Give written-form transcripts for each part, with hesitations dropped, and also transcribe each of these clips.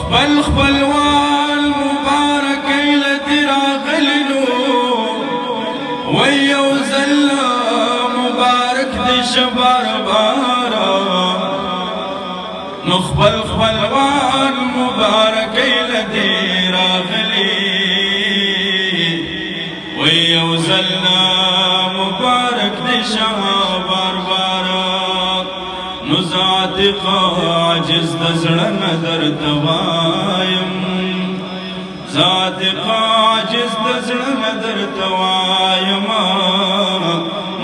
خپل خپلوان مبارک ایلتی راغلنو ویو زل مبارک دی شبار بارا نو خپل خپلوان مبارک ایلتی راغلی ویو زل مبارک دی شبار بارا نو ذات عاجز دزړه نظر توایم ذات عاجز دزړه نظر توایم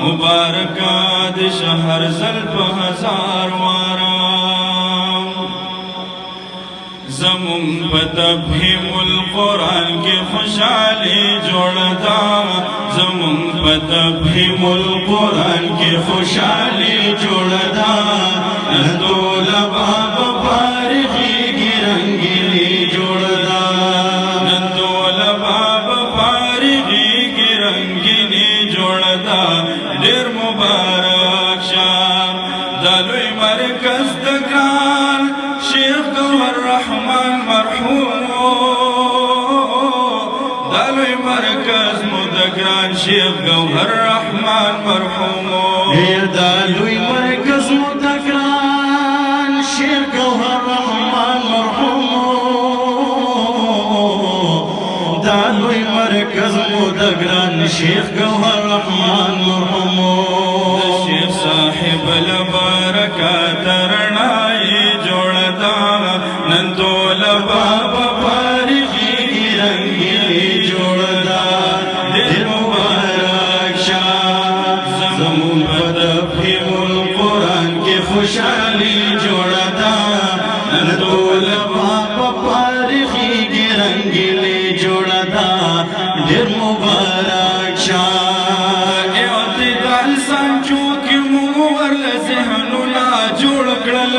مبارکا د شهر زلف هزار وارا زمون په تفهیم القرآن کې خوشحالي جوړدا زمون په تفهیم القرآن کې خوشحالي جوړدا نندول باب فارغی کی رنگیلی جوړدا نندول باب فارغی کی رنگیلی جوړدا ډیر مبارک شام دلوی مرکز دگران شیخ گوهر رحمان مرحوم دلوی مرکز مدگران شیخ گوهر رحمان مرحوم دلوی مرکز مدگران شیخ گوهر رحمان مرحوم دلوی مرکز مدگران شیخ گوهر رحمان مرحوم شیخ صاحب البرکات رڼای جوړدا نندول بابا فارغی رنگی جوړدا دل مبارک شاه زمون په تفهیم القرآن کې خوشحالي جوړدا نندول بابا فارغی رنگی جوړدا دل مبارک شاه اعتدال سانچو کې مو ورل ذهنونه جوړ کړل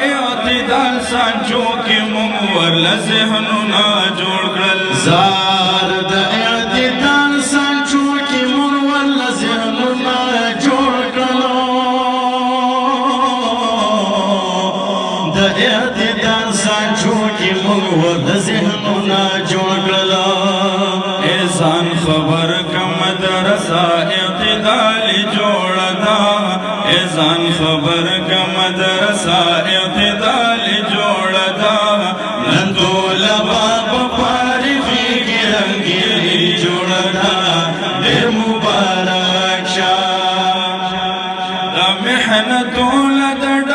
اعتدال سانچو کی ممور لذهننا جوڑ کرل زار دا اعتدال سانچو کی ممور لذهننا جوڑ کرل دا اعتدال سانچو کی ممور لذهننا جوڑ کرل احسان خبر کا مدرسہ اعتدال جوڑ دا احسان خبر کا مدرسہ اعتدال جوڑ دا نندول باب فارغی کی رنگیلی جوڑ دا دیر مبارک شاہ دا محنتوں